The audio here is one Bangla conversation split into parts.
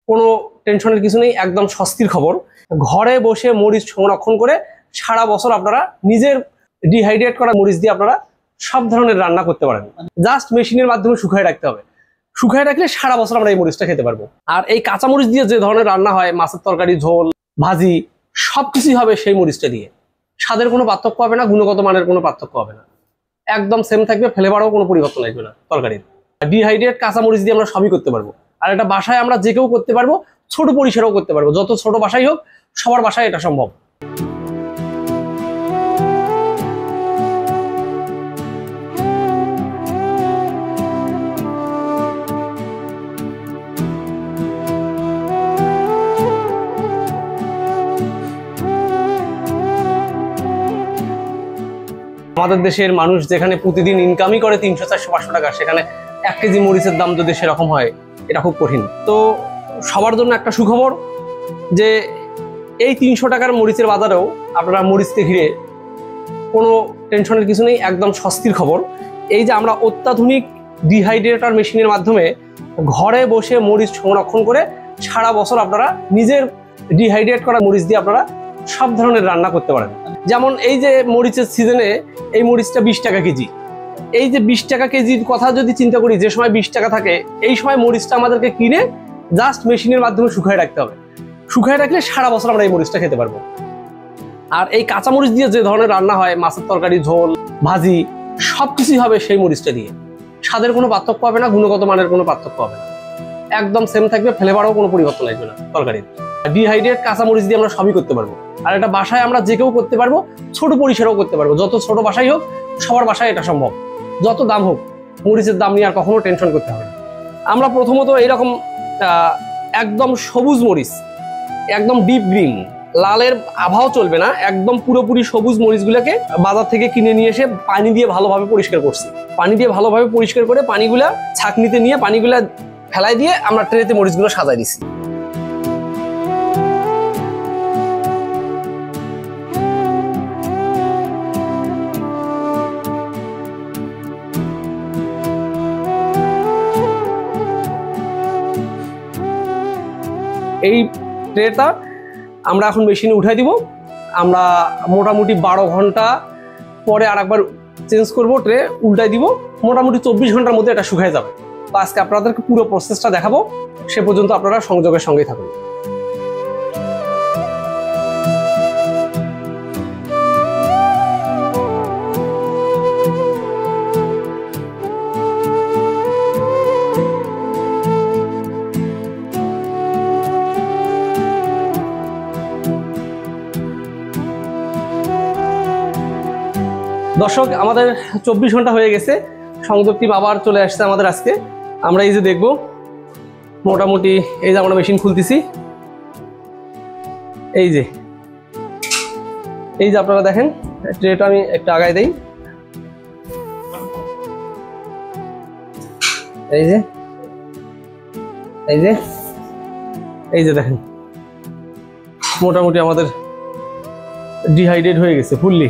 কোনো টেনশনের কিছু নেই, একদম স্বস্তির খবর। ঘরে বসে মরিচ সংরক্ষণ করে সারা বছর আপনারা নিজের ডিহাইড্রেট করা মরিচ দিয়ে আপনারা সব ধরনের রান্না করতে পারেন। জাস্ট মেশিনের মাধ্যমে শুকায় রাখতে হবে, শুকায় রাখলে সারা বছর আমরা এই মরিচটা খেতে পারবো। আর এই কাঁচা মরিচ দিয়ে যে ধরনের রান্না হয়, মাছের তরকারি, ঝোল, ভাজি, সবকিছুই হবে সেই মরিচটা দিয়ে। স্বাদের কোনো পার্থক্য হবে না, গুণগত মানের কোনো পার্থক্য হবে না, একদম সেম থাকবে, ফ্লেভারও কোনো পরিবর্তন আসবে না তরকারির। ডিহাইড্রেট কাঁচা মরিচ দিয়ে আমরা সবই করতে পারবো। আর এটা বাসায় আমরা যে কেউ করতে পারবো, ছোট পরিসরেও করতে পারবো, যত ছোট বাসাই হোক সবার বাসায় এটা সম্ভব। আমাদের দেশের মানুষ যেখানে প্রতিদিন ইনকামই করে 300, 400, 500 টাকা, সেখানে 1 কেজি মরিচের দাম যদি সেরকম হয়, এটা খুব কঠিন। তো সবার জন্য একটা সুখবর যে এই 300 টাকার মরিচের বাজারেও আপনারা মরিচকে ঘিরে কোনো টেনশনের কিছু নেই, একদম স্বস্তির খবর। এই যে আমরা অত্যাধুনিক ডিহাইড্রেটর মেশিনের মাধ্যমে ঘরে বসে মরিচ সংরক্ষণ করে সারা বছর আপনারা নিজের ডিহাইড্রেট করা মরিচ দিয়ে আপনারা সব ধরনের রান্না করতে পারেন। যেমন এই যে মরিচের সিজনে এই মরিচটা 20 টাকা কেজি। এই যে 20 টাকা কেজির কথা যদি চিন্তা করি, যে সময় 20 টাকা থাকে, এই সময় মরিচটা আমাদেরকে কিনে জাস্ট মেশিনের মাধ্যমে শুকায় রাখতে হবে। শুকায় রাখলে সারা বছর আমরা এই মরিচটা খেতে পারবো। আর এই কাঁচা মরিচ দিয়ে যে ধরনের রান্না হয়, মাছের তরকারি, ঝোল, ভাজি, সবকিছুই হবে সেই মরিচটা দিয়ে। স্বাদের কোনো পার্থক্য হবে না, গুণগত মানের কোনো পার্থক্য হবে না, একদম সেম থাকবে, ফ্লেভারও কোনো পরিবর্তন আসবে না তরকারির। ডিহাইড্রেট কাঁচা মরিচ দিয়ে আমরা সবই করতে পারবো। আর এটা বাসায় আমরা যে কেউ করতে পারবো, ছোট পরিসরেও করতে পারবো, যত ছোট বাসাই হোক সবার বাসায় এটা সম্ভব। যত দাম হোক, মরিচের দাম নিয়ে আর কখনো টেনশন করতে হবে না। আমরা প্রথমত এইরকম একদম সবুজ মরিচ, একদম ডিপ গ্রিন, লালের আভাও চলবে না, একদম পুরোপুরি সবুজ মরিচগুলোকে বাজার থেকে কিনে নিয়ে এসে পানি দিয়ে ভালোভাবে পরিষ্কার করছি। পানি দিয়ে ভালোভাবে পরিষ্কার করে পানিগুলা ছাঁকনিতে নিয়ে পানিগুলা ফেলাই দিয়ে আমরা ট্রেতে মরিচগুলো সাজাই দিছি। এই ট্রেটা আমরা এখন মেশিনে উঠাই দিব। আমরা মোটামুটি 12 ঘন্টা পরে আরেকবার চেঞ্জ করব, ট্রে উল্টাই দিব, মোটামুটি 24 ঘন্টার মধ্যে এটা শুকিয়ে যাবে। তো আজকে আপনাদেরকে পুরো প্রসেসটা দেখাবো, সে পর্যন্ত আপনারা সংযোগের সঙ্গেই থাকুন। দর্শক, আমাদের 24 ঘন্টা হয়ে গেছে, সংযোগ টিম আবার চলে আসছে আমাদের আজকে। আমরা এই যে দেখব, মোটামুটি এই যে আমরা মেশিন খুলতেছি, এই যে আপনারা দেখেন, ট্রেটা আমি একটু আগায় দেই। এই যে দেখেন, মোটামুটি আমাদের ডিহাইড্রেট হয়ে গেছে, ফুললি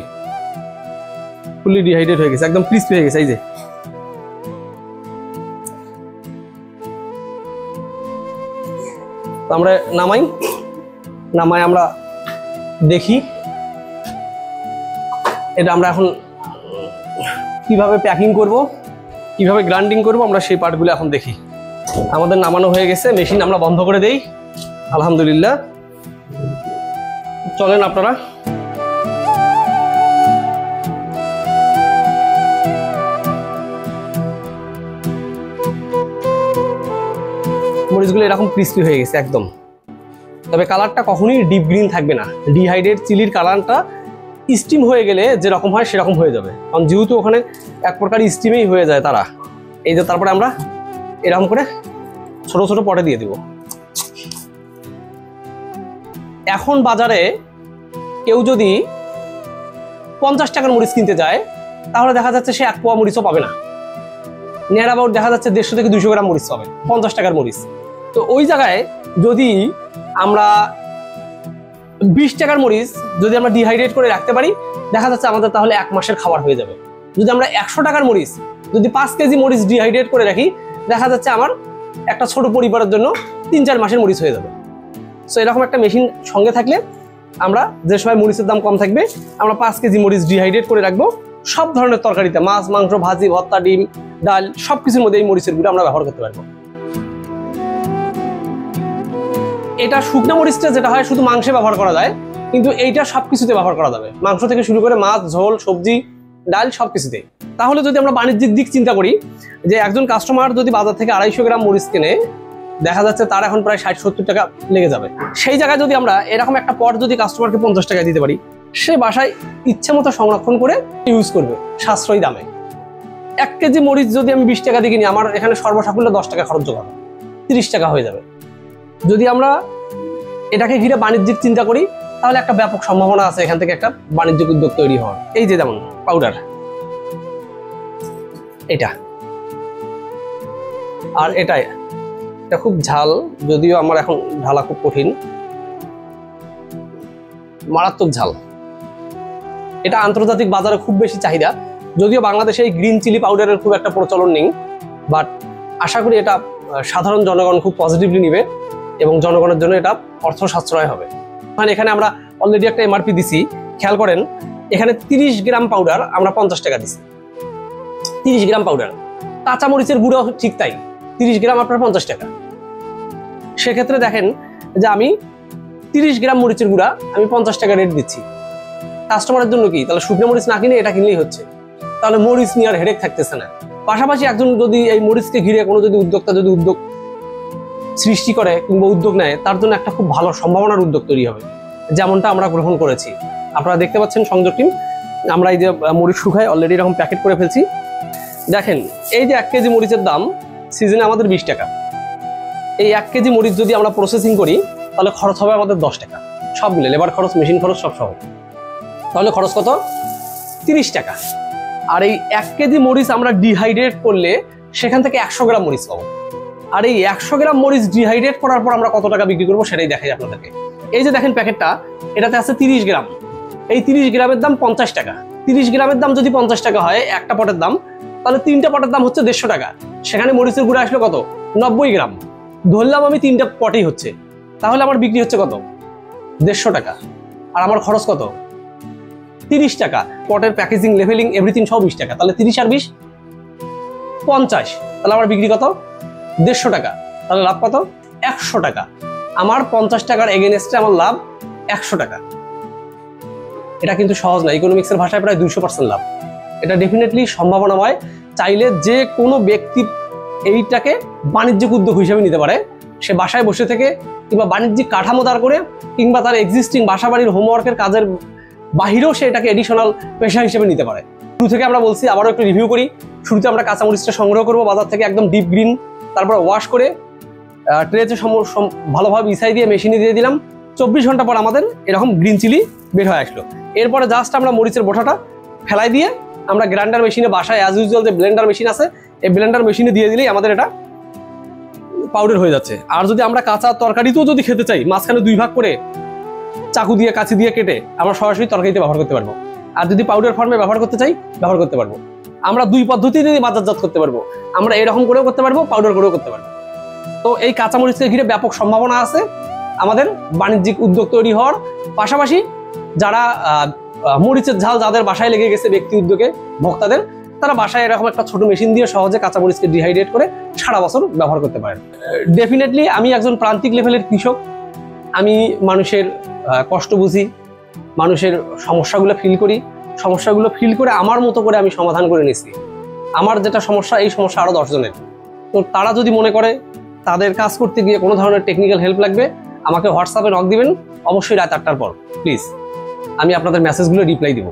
ডিহাইড্রেট হয়ে গেছে, একদম ক্রিস্পি হয়ে গেছে। এই যে আমরা নামাই আমরা দেখি এটা আমরা এখন কিভাবে প্যাকিং করব, কিভাবে গ্রাইন্ডিং করব, আমরা সেই পার্টগুলো এখন দেখি। আমাদের নামানো হয়ে গেছে, মেশিন আমরা বন্ধ করে দেই। আলহামদুলিল্লাহ, চলেন আপনারা। মরিচগুলো এরকম ক্রিস্পি হয়ে গেছে একদম, তবে কালারটা কখনোই ডিপ গ্রিন থাকবে না। ডিহাইড্রেট চিলির কালারটা স্টিম হয়ে গেলে যেরকম হয় সেরকম হয়ে যাবে, কারণ যেহেতু ওখানে এক প্রকার স্টিমেই হয়ে যায় তারা। এই যে তারপরে আমরা এরকম করে ছোট ছোট পটে দিয়ে দিব। এখন বাজারে কেউ যদি 50 টাকার মরিচ কিনতে যায়, তাহলে দেখা যাচ্ছে সে 1 পোয়া মরিচও পাবে না। নিয়ার অ্যাবাউট দেখা যাচ্ছে 150 থেকে 200 গ্রাম মরিচ পাবে 50 টাকার মরিচ। তো ওই জায়গায় যদি আমরা 20 টাকার মরিচ যদি আমরা ডিহাইড্রেট করে রাখতে পারি, দেখা যাচ্ছে আমাদের তাহলে 1 মাসের খাবার হয়ে যাবে। যদি আমরা 100 টাকার মরিচ যদি 5 কেজি মরিচ ডিহাইড্রেট করে রাখি, দেখা যাচ্ছে আমার একটা ছোট পরিবারের জন্য 3-4 মাসের মরিচ হয়ে যাবে। সো এরকম একটা মেশিন সঙ্গে থাকলে আমরা যে সময় মরিচের দাম কম থাকবে আমরা 5 কেজি মরিচ ডিহাইড্রেট করে রাখবো। সব ধরনের তরকারিতে, মাছ, মাংস, ভাজি, ভর্তা, ডিম, ডাল সব কিছুর মধ্যে এই মরিচের গুঁড়ো আমরা ব্যবহার করতে পারবো। এটা শুকনো মরিচটা যেটা হয় শুধু মাংসে ব্যবহার করা যায়, কিন্তু এইটা সবকিছুতে ব্যবহার করা যাবে, মাংস থেকে শুরু করে মাছ, ঝোল, সবজি, ডাল সবকিছুতে। তাহলে যদি আমরা বাণিজ্যিক দিক চিন্তা করি, যে একজন কাস্টমার যদি বাজার থেকে 250 গ্রাম মরিচ কেনে, দেখা যাচ্ছে তার এখন প্রায় 60-70 টাকা লেগে যাবে। সেই জায়গায় যদি আমরা এরকম একটা পট যদি কাস্টমারকে 50 টাকা দিতে পারি, সে বাসায় ইচ্ছে মতো সংরক্ষণ করে ইউজ করবে সাশ্রয়ী দামে। 1 কেজি মরিচ যদি আমি 20 টাকা দিয়ে কিনি, আমার এখানে সর্বসাকুল্য 10 টাকা খরচ জোগাবো, 30 টাকা হয়ে যাবে। যদি আমরা এটাকে ঘিরে বাণিজ্যিক চিন্তা করি, তাহলে একটা ব্যাপক সম্ভাবনা আছে এখান থেকে একটা বাণিজ্যিক উদ্যোগ তৈরি হওয়ার। এই যে যেমন পাউডার, এটা আর এটা খুব ঝাল, যদিও আমার এখন ঢালা খুব কঠিন, মারাত্মক ঝাল। এটা আন্তর্জাতিক বাজারে খুব বেশি চাহিদা, যদিও বাংলাদেশে এই গ্রিন চিলি পাউডারের খুব একটা প্রচলন নেই, বাট আশা করি এটা সাধারণ জনগণ খুব পজিটিভলি নিবে এবং জনগণের জন্য এটা অর্থ সাশ্রয় হবে। এখানে আমরা অলরেডি একটা এমআরপি দিছি, খেয়াল করেন এখানে 30 গ্রাম পাউডার আমরা 50 টাকা দিছি। 30 গ্রাম পাউডার, কাঁচা মরিচের গুঁড়ো ঠিক তাই, 30 গ্রাম আপনার 50 টাকা। সেক্ষেত্রে দেখেন যে আমি 30 গ্রাম মরিচের গুঁড়া আমি 50 টাকা রেট দিচ্ছি। কাস্টমারের জন্য কি তাহলে শুকনো মরিচ না কিনে এটা কিনলেই হচ্ছে, তাহলে মরিচ নিয়ে আর হেডেক থাকতেছে না। পাশাপাশি একজন যদি এই মরিচকে ঘিরে কোনো যদি উদ্যোক্তা যদি উদ্যোগ সৃষ্টি করে কিংবা উদ্যোগ নেয়, তার জন্য একটা খুব ভালো সম্ভাবনার উদ্যোগ তৈরি হবে, যেমনটা আমরা গ্রহণ করেছি। আপনারা দেখতে পাচ্ছেন সংযোগ টিম, আমরা এই যে মরিচ শুকায় অলরেডি এরকম প্যাকেট করে ফেলছি। দেখেন এই যে 1 কেজি মরিচের দাম সিজনে আমাদের 20 টাকা। এই 1 কেজি মরিচ যদি আমরা প্রসেসিং করি তাহলে খরচ হবে আমাদের 10 টাকা, সব মিলে লেবার খরচ, মেশিন খরচ সব সহ। তাহলে খরচ কত? 30 টাকা। আর এই 1 কেজি মরিচ আমরা ডিহাইড্রেট করলে সেখান থেকে 100 গ্রাম মরিচ পাবো। আর এই 100 গ্রাম মরিচ ডিহাইড্রেট করার পর আমরা কত টাকা বিক্রি করবো সেটাই দেখাই আপনাদেরকে। এই যে দেখেন প্যাকেটটা, এটাতে আছে 30 গ্রাম। এই 30 গ্রামের দাম 50 টাকা। 30 গ্রামের দাম যদি 50 টাকা হয় একটা পটের দাম, তাহলে 3টা পটের দাম হচ্ছে 150 টাকা। সেখানে মরিচের গুঁড়া আসলো কত? 90 গ্রাম। ধরলাম আমি 3টা পটেই হচ্ছে, তাহলে আমার বিক্রি হচ্ছে কত? 150 টাকা। আর আমার খরচ কত? 30 টাকা। পটের প্যাকেজিং, লেভেলিং, এভরিথিং সব 20 টাকা। তাহলে 30 আর 20 50। তাহলে আমার বিক্রি কত? 150 টাকা। তাহলে লাভ কত? 100 টাকা। আমার 50 টাকার এগেনস্টে আমার লাভ 100 টাকা। এটা কিন্তু সহজ না, ইকোনমিক্সের ভাষায় প্রায় 200% লাভ। এটা ডেফিনেটলি সম্ভাবনাময়। চাইলে যে কোনো ব্যক্তি এইটাকে বাণিজ্যিক উদ্যোগ হিসেবে নিতে পারে। সে বাসায় বসে থেকে কিংবা বাণিজ্যিক কাঠামো দাঁড় করে কিংবা তার এক্সিস্টিং বাসাবাড়ির হোমওয়ার্কের কাজের বাহিরেও সে এটাকে এডিশনাল পেশা হিসেবে নিতে পারে। শুরু থেকে আমরা বলছি, আবারও একটু রিভিউ করি। শুরুতে আমরা কাঁচামরিচটা সংগ্রহ করবো বাজার থেকে একদম ডিপ গ্রিন, তারপর ওয়াশ করে ট্রেতে ভালোভাবে বিছাই দিয়ে মেশিনে দিয়ে দিলাম। 24 ঘন্টা পর আমাদের এরকম গ্রিন চিলি বের হয়ে আসলো। এরপরে জাস্ট আমরা মরিচের বোঁটাটা ফেলাই দিয়ে আমরা গ্রাইন্ডার মেশিনে, বাসায় অ্যাজ ইউজুয়াল যে ব্লেন্ডার মেশিন আছে, এই ব্লেন্ডার মেশিনে দিয়ে দিলেই আমাদের এটা পাউডার হয়ে যাচ্ছে। আর যদি আমরা কাঁচা তরকারিতেও যদি খেতে চাই, মাঝখানে 2 ভাগ করে চাকু দিয়ে, কাঁচি দিয়ে কেটে আমরা সরাসরি তরকারিতে ব্যবহার করতে পারবো। আর যদি পাউডার ফর্মে ব্যবহার করতে চাই, ব্যবহার করতে পারবো। আমরা 2 পদ্ধতিতে বাজারজাত করতে পারবো। আমরা এরকম করেও করতে পারবো, পাউডার করেও করতে পারবো। তো এই কাঁচামরিচকে ঘিরে ব্যাপক সম্ভাবনা আছে আমাদের বাণিজ্যিক উদ্যোগ তৈরি হওয়ার। পাশাপাশি যারা মরিচের ঝাল যাদের বাসায় লেগে গেছে ব্যক্তি উদ্যোগে, ভোক্তাদের, তারা বাসায় এরকম একটা ছোট মেশিন দিয়ে সহজে কাঁচামরিচকে ডিহাইড্রেট করে সারা বছর ব্যবহার করতে পারেন। ডেফিনেটলি আমি একজন প্রান্তিক লেভেলের কৃষক। আমি মানুষের কষ্ট বুঝি, মানুষের সমস্যাগুলো ফিল করে আমার মতো করে আমি সমাধান করে নিচ্ছি। আমার যেটা সমস্যা, এই সমস্যা আরও 10 জনের। তো তারা যদি মনে করে তাদের কাজ করতে গিয়ে কোনো ধরনের টেকনিক্যাল হেল্প লাগবে, আমাকে হোয়াটসঅ্যাপে নক দিবেন, অবশ্যই রাত 8টার পর প্লিজ। আমি আপনাদের মেসেজগুলো রিপ্লাই দিব।